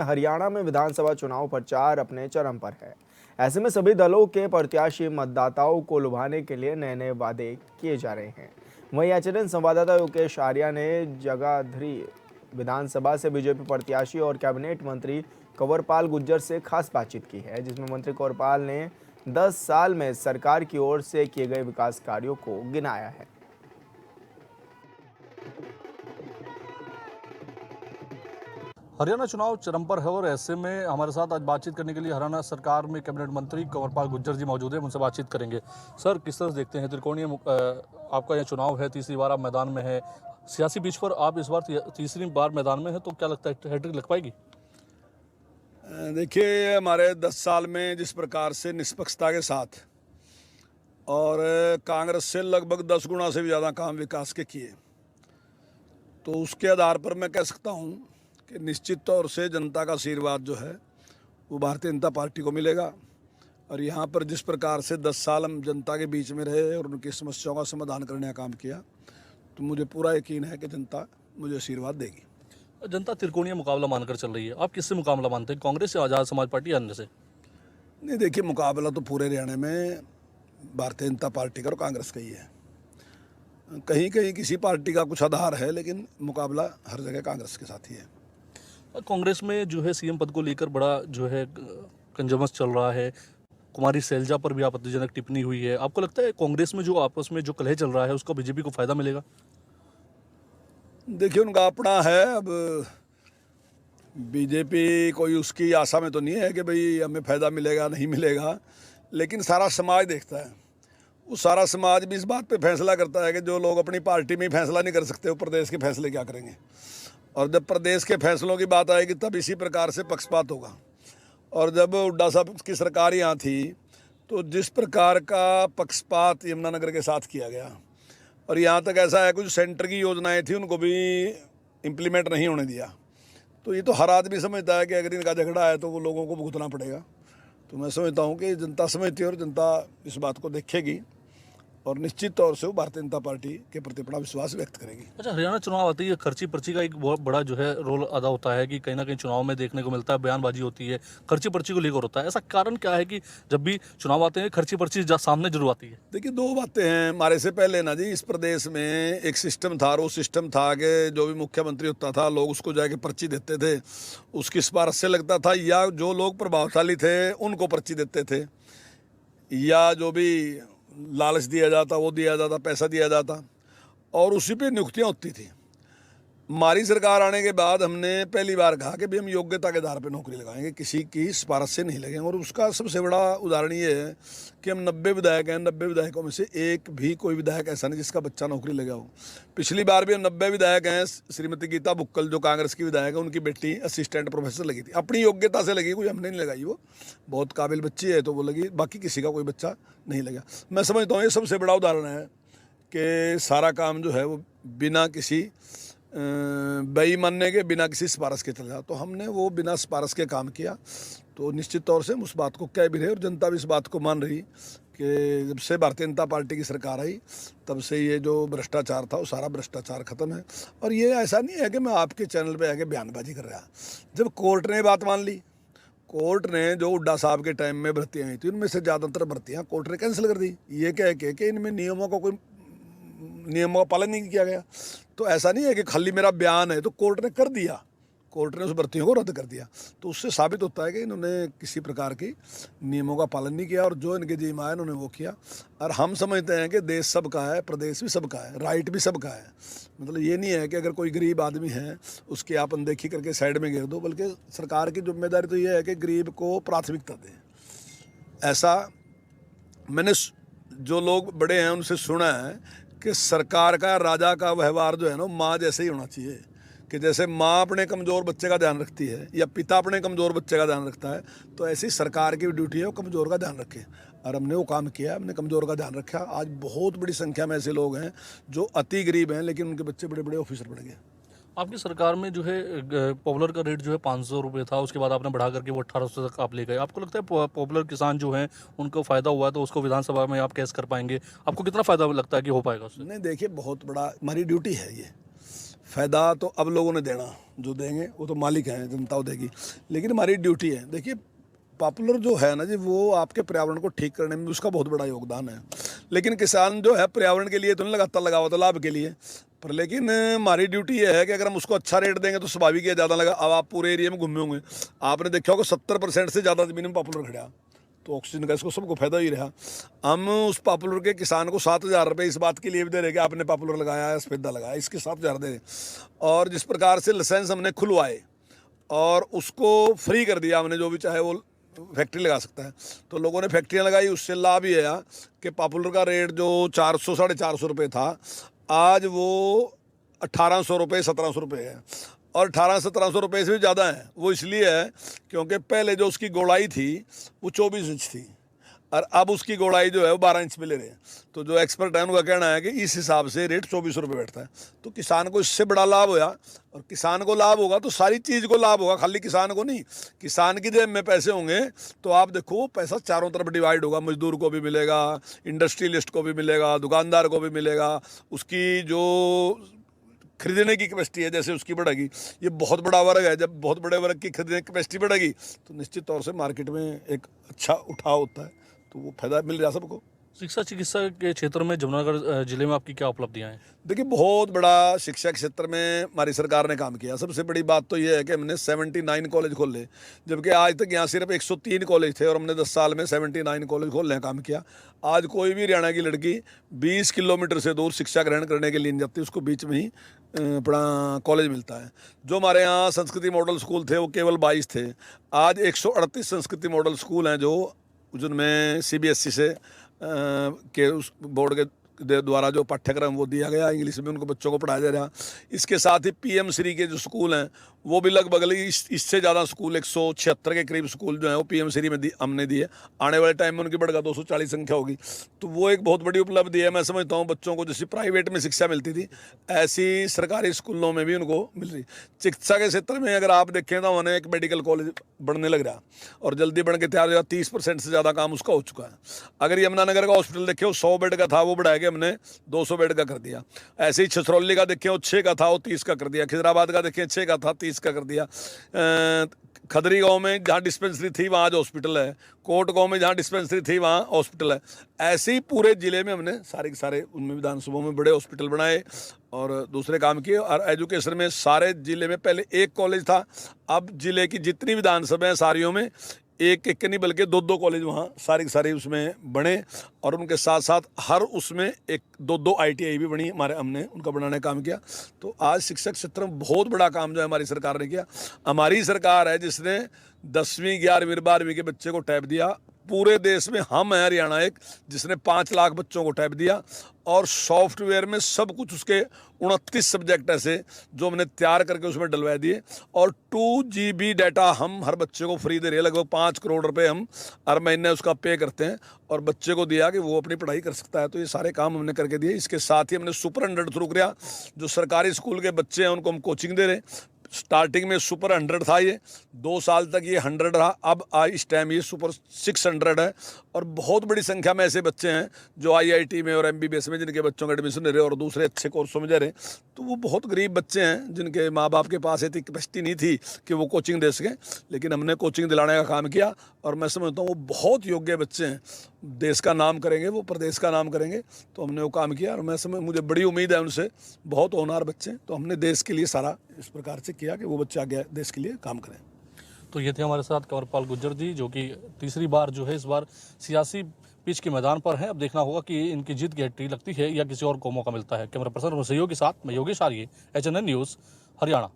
हरियाणा में विधानसभा चुनाव प्रचार अपने चरम पर है। ऐसे में सभी दलों के प्रत्याशी मतदाताओं को लुभाने के लिए नए नए वादे किए जा रहे हैं। वहीं एचएनएन संवाददाता योगेश आर्या ने जगाधरी विधानसभा से बीजेपी प्रत्याशी और कैबिनेट मंत्री कंवरपाल गुर्जर से खास बातचीत की है, जिसमें मंत्री कंवरपाल ने 10 साल में सरकार की ओर से किए गए विकास कार्यों को गिनाया है। हरियाणा चुनाव चरम पर है और ऐसे में हमारे साथ आज बातचीत करने के लिए हरियाणा सरकार में कैबिनेट मंत्री कंवरपाल गुर्जर जी मौजूद हैं। उनसे बातचीत करेंगे। सर, किस तरह से देखते हैं त्रिकोणीय आपका यह चुनाव है, तीसरी बार आप मैदान में है, सियासी पिच पर आप इस बार तीसरी बार मैदान में है, तो क्या लगता है हैट्रिक लग पाएगी? देखिए, हमारे 10 साल में जिस प्रकार से निष्पक्षता के साथ और कांग्रेस से लगभग 10 गुना से भी ज़्यादा काम विकास के किए, तो उसके आधार पर मैं कह सकता हूँ कि निश्चित तौर से जनता का आशीर्वाद जो है वो भारतीय जनता पार्टी को मिलेगा। और यहाँ पर जिस प्रकार से 10 साल हम जनता के बीच में रहे और उनकी समस्याओं का समाधान करने का काम किया, तो मुझे पूरा यकीन है कि जनता मुझे आशीर्वाद देगी। जनता त्रिकोणीय मुकाबला मानकर चल रही है, आप किससे मुकाबला मानते हैं, कांग्रेस या आज़ाद समाज पार्टी या अन्य से? नहीं, देखिए, मुकाबला तो पूरे हरियाणा में भारतीय जनता पार्टी का और कांग्रेस का ही है। कहीं कहीं किसी पार्टी का कुछ आधार है, लेकिन मुकाबला हर जगह कांग्रेस के साथ ही है। कांग्रेस में जो है सीएम पद को लेकर बड़ा जो है कंजमस चल रहा है। कुमारी सैलजा पर भी आपत्तिजनक टिप्पणी हुई है। आपको लगता है कांग्रेस में जो आपस में जो कलह चल रहा है उसका बीजेपी को फायदा मिलेगा? देखिए, उनका अपना है। अब बीजेपी कोई उसकी आशा में तो नहीं है कि भाई हमें फ़ायदा मिलेगा नहीं मिलेगा, लेकिन सारा समाज देखता है। वो सारा समाज भी इस बात पे फैसला करता है कि जो लोग अपनी पार्टी में ही फैसला नहीं कर सकते, वो प्रदेश के फैसले क्या करेंगे। और जब प्रदेश के फैसलों की बात आएगी तब इसी प्रकार से पक्षपात होगा। और जब हुड्डा साहब की सरकार यहाँ थी, तो जिस प्रकार का पक्षपात यमुनानगर के साथ किया गया, और यहाँ तक ऐसा है कुछ सेंटर की योजनाएं थी उनको भी इम्प्लीमेंट नहीं होने दिया। तो ये तो हर आदमी समझता है कि अगर इनका झगड़ा है तो वो लोगों को भुगतना पड़ेगा। तो मैं समझता हूँ कि जनता समझती है और जनता इस बात को देखेगी और निश्चित तौर से वो भारतीय जनता पार्टी के प्रति अपना विश्वास व्यक्त करेगी। अच्छा, हरियाणा चुनाव आते ही खर्ची पर्ची का एक बहुत बड़ा जो है रोल अदा होता है कि कहीं ना कहीं चुनाव में देखने को मिलता है, बयानबाजी होती है, खर्ची पर्ची को लेकर होता है। ऐसा कारण क्या है कि जब भी चुनाव आते हैं खर्ची पर्ची सामने जरूर आती है? देखिए, 2 बातें हैं। हमारे से पहले ना जी, इस प्रदेश में एक सिस्टम था, वो सिस्टम था कि जो भी मुख्यमंत्री होता था लोग उसको जाके पर्ची देते थे, उसकी सिफारिश से लगता था, या जो लोग प्रभावशाली थे उनको पर्ची देते थे, या जो भी लालच दिया जाता वो दिया जाता, पैसा दिया जाता, और उसी पे नियुक्तियाँ होती थी। हमारी सरकार आने के बाद हमने पहली बार कहा कि भाई हम योग्यता के आधार पे नौकरी लगाएंगे, किसी की सिफारिश से नहीं लगेंगे। और उसका सबसे बड़ा उदाहरण ये है कि हम 90 विधायक हैं, 90 विधायकों में से एक भी कोई विधायक ऐसा नहीं जिसका बच्चा नौकरी लगा हो। पिछली बार भी हम 90 विधायक हैं। श्रीमती गीता बुक्कल जो कांग्रेस की विधायक है, उनकी बेटी असिस्टेंट प्रोफेसर लगी थी, अपनी योग्यता से लगी, कोई हमने नहीं लगाई। वो बहुत काबिल बच्ची है तो वो लगी, बाकी किसी का कोई बच्चा नहीं लगा। मैं समझता हूँ ये सबसे बड़ा उदाहरण है कि सारा काम जो है वो बिना किसी बेईमानने के, बिना किसी सिफारिश के चला। तो हमने वो बिना सिफारिश के काम किया, तो निश्चित तौर से हम उस बात को कह भी रहे और जनता भी इस बात को मान रही कि जब से भारतीय जनता पार्टी की सरकार आई तब से ये जो भ्रष्टाचार था वो सारा भ्रष्टाचार खत्म है। और ये ऐसा नहीं है कि मैं आपके चैनल पे आके बयानबाजी कर रहा। जब कोर्ट ने बात मान ली, कोर्ट ने जो हुड्डा साहब के टाइम में भर्तियाँ हुई थी उनमें से ज़्यादातर भर्तियाँ कोर्ट ने कैंसिल कर दी, ये कह के कि इनमें नियमों का पालन नहीं किया गया। तो ऐसा नहीं है कि खाली मेरा बयान है, तो कोर्ट ने कर दिया, कोर्ट ने उस भर्तियों को रद्द कर दिया। तो उससे साबित होता है कि इन्होंने किसी प्रकार की नियमों का पालन नहीं किया और जो इनके जिम्मा है इन्होंने वो किया। और हम समझते हैं कि देश सबका है, प्रदेश भी सबका है, राइट भी सबका है। मतलब ये नहीं है कि अगर कोई गरीब आदमी है उसकी आप अनदेखी करके साइड में गिर दो, बल्कि सरकार की जिम्मेदारी तो ये है कि गरीब को प्राथमिकता दें। ऐसा मैंने जो लोग बड़े हैं उनसे सुना है कि सरकार का, राजा का व्यवहार जो है ना माँ जैसे ही होना चाहिए, कि जैसे माँ अपने कमज़ोर बच्चे का ध्यान रखती है या पिता अपने कमज़ोर बच्चे का ध्यान रखता है, तो ऐसी सरकार की ड्यूटी है वो कमज़ोर का ध्यान रखे। और हमने वो काम किया, हमने कमज़ोर का ध्यान रखा। आज बहुत बड़ी संख्या में ऐसे लोग हैं जो अति गरीब हैं लेकिन उनके बच्चे बड़े बड़े ऑफिसर बन गए। आपकी सरकार में जो है पॉपुलर का रेट जो है 500 रुपये था, उसके बाद आपने बढ़ा करके वो 1800 तक आप ले गए। आपको लगता है पॉपुलर किसान जो हैं उनको फ़ायदा हुआ है, तो उसको विधानसभा में आप कैसे कर पाएंगे? आपको कितना फ़ायदा लगता है कि हो पाएगा उससे? नहीं, देखिए, बहुत बड़ा हमारी ड्यूटी है ये। फ़ायदा तो अब लोगों ने देना, जो देंगे वो तो मालिक हैं, जनता वो देगी, लेकिन हमारी ड्यूटी है। देखिए पॉपुलर जो है ना जी, वो आपके पर्यावरण को ठीक करने में उसका बहुत बड़ा योगदान है, लेकिन किसान जो है पर्यावरण के लिए तो नहीं लगाता, लगा हुआ तो लाभ के लिए। पर लेकिन हमारी ड्यूटी ये है कि अगर हम उसको अच्छा रेट देंगे तो स्वाभाविक है ज़्यादा लगा। अब आप पूरे एरिया में घूमे होंगे, आपने देखा होगा 70% से ज़्यादा ज़मीन में पॉपुलर खड़ा, तो ऑक्सीजन का इसको सबको फायदा ही रहा। हम उस पॉपुलर के किसान को 7,000 रुपये इस बात के लिए भी दे रहे कि आपने पॉपुलर लगाया है, सफेदा लगाया, इसके 7,000 दे रहे। और जिस प्रकार से लाइसेंस हमने खुलवाए और उसको फ्री कर दिया हमने, जो भी चाहे वो फैक्ट्री लगा सकता है, तो लोगों ने फैक्ट्रियाँ लगाई, उससे लाभ ये आया कि पॉपुलर का रेट जो 400 साढ़े 400 रुपये था, आज वो 1800 रुपये 1700 रुपये है। और 1800-1700 रुपये से भी ज़्यादा है। वो इसलिए है क्योंकि पहले जो उसकी गोलाई थी वो 24 इंच थी और अब उसकी गोलाई जो है वो 12 इंच पे ले रहे हैं। तो जो एक्सपर्ट है उनका कहना है कि इस हिसाब से रेट 2400 रुपये बैठता है। तो किसान को इससे बड़ा लाभ होया, और किसान को लाभ होगा तो सारी चीज़ को लाभ होगा, खाली किसान को नहीं। किसान की जेब में पैसे होंगे तो आप देखो पैसा चारों तरफ डिवाइड होगा, मजदूर को भी मिलेगा, इंडस्ट्रियलिस्ट को भी मिलेगा, दुकानदार को भी मिलेगा, उसकी जो खरीदने की कैपेसिटी है जैसे उसकी बढ़ेगी। ये बहुत बड़ा वर्ग है, जब बहुत बड़े वर्ग की खरीदने की कैपेसिटी बढ़ेगी तो निश्चित तौर से मार्केट में एक अच्छा उठाव होता है, तो वो फायदा मिल रहा सबको। शिक्षा चिकित्सा के क्षेत्र में जमुनागढ़ जिले में आपकी क्या उपलब्धियां हैं? देखिए बहुत बड़ा शिक्षा क्षेत्र में हमारी सरकार ने काम किया। सबसे बड़ी बात तो ये है कि हमने 79 कॉलेज खोले, जबकि आज तक यहाँ सिर्फ 103 कॉलेज थे और हमने 10 साल में 79 कॉलेज खोलने का काम किया। आज कोई भी हरियाणा की लड़की 20 किलोमीटर से दूर शिक्षा ग्रहण करने के लिए नहीं जाती, उसको बीच में ही अपना कॉलेज मिलता है। जो हमारे यहाँ संस्कृति मॉडल स्कूल थे वो केवल 22 थे, आज 138 संस्कृति मॉडल स्कूल हैं, जो जिनमें CBSE से के उस बोर्ड के द्वारा जो पाठ्यक्रम वो दिया गया, इंग्लिश में उनको बच्चों को पढ़ाया जा रहा। इसके साथ ही PM श्री के जो स्कूल हैं वो भी लगभग इससे ज़्यादा स्कूल 176 के करीब स्कूल जो है वो PM श्री में हमने दिए। आने वाले टाइम में उनकी बढ़कर 240 संख्या होगी, तो वो एक बहुत बड़ी उपलब्धि है। मैं समझता हूँ बच्चों को जैसे प्राइवेट में शिक्षा मिलती थी ऐसी सरकारी स्कूलों में भी उनको मिल रही। चिकित्सा के क्षेत्र में अगर आप देखें तो उन्हें एक मेडिकल कॉलेज बनने लग रहा और जल्दी बन के तैयार हो गया, 30% से ज़्यादा काम उसका हो चुका है। अगर यमुनानगर का हॉस्पिटल देखे वो 100 बेड का था, वो बढ़ा के हमने 200 बेड का कर दिया। ऐसे ही छछरौली का देखें वो 6 का था, वो 30 का कर दिया। खिजराबाद का देखें 6 का था, 30 का कर दिया। खदरी गांव में जहाँ डिस्पेंसरी थी वहाँ आज हॉस्पिटल है, कोट गांव में जहाँ डिस्पेंसरी थी वहाँ हॉस्पिटल है। ऐसे ही पूरे ज़िले में हमने सारे के सारे उनमें विधानसभाओं में बड़े हॉस्पिटल बनाए और दूसरे काम किए। और एजुकेशन में सारे ज़िले में पहले एक कॉलेज था, अब ज़िले की जितनी विधानसभा हैं सारियों में एक एक नहीं बल्कि 2-2 कॉलेज वहाँ सारे के सारे उसमें बने। और उनके साथ साथ हर उसमें एक 2-2 ITI भी बनी, हमने उनका बनाने का काम किया। तो आज शिक्षक क्षेत्र में बहुत बड़ा काम जो है हमारी सरकार ने किया। हमारी सरकार है जिसने 10वीं 11वीं 12वीं के बच्चे को टैब दिया। पूरे देश में हम हैं हरियाणा एक जिसने 5 लाख बच्चों को टैब दिया, और सॉफ्टवेयर में सब कुछ उसके 29 सब्जेक्ट ऐसे जो हमने तैयार करके उसमें डलवा दिए। और 2 GB डाटा हम हर बच्चे को फ्री दे रहे हैं, लगभग 5 करोड़ रुपए हम हर महीने उसका पे करते हैं और बच्चे को दिया कि वो अपनी पढ़ाई कर सकता है। तो ये सारे काम हमने करके दिए। इसके साथ ही हमने सुपर 100 शुरू किया, जो सरकारी स्कूल के बच्चे हैं उनको हम कोचिंग दे रहे हैं। स्टार्टिंग में सुपर 100 था, ये 2 साल तक ये 100 रहा, अब इस टाइम ये सुपर 600 है। और बहुत बड़ी संख्या में ऐसे बच्चे हैं जो IIT में और MBBS में जिनके बच्चों का एडमिशन ले रहे और दूसरे अच्छे कोर्सों में जा रहे। तो वो बहुत गरीब बच्चे हैं जिनके माँ बाप के पास इतनी कैपेसिटी नहीं थी कि वो कोचिंग दे सकें, लेकिन हमने कोचिंग दिलाने का काम किया। और मैं समझता हूँ वो बहुत योग्य बच्चे हैं, देश का नाम करेंगे, वो प्रदेश का नाम करेंगे। तो हमने वो काम किया और मुझे बड़ी उम्मीद है उनसे, बहुत होनहार बच्चे। तो हमने देश के लिए सारा इस प्रकार से किया कि वो बच्चे आगे देश के लिए काम करें। तो ये थे हमारे साथ कंवरपाल गुज्जर जी, जो कि तीसरी बार जो है इस बार सियासी पिच के मैदान पर है। अब देखना होगा कि इनकी जीत की हट्टी लगती है या किसी और को मौका मिलता है। कैमरा पर्सन सहयोग के साथ मैं योगेश आर्य, HNN न्यूज़, हरियाणा।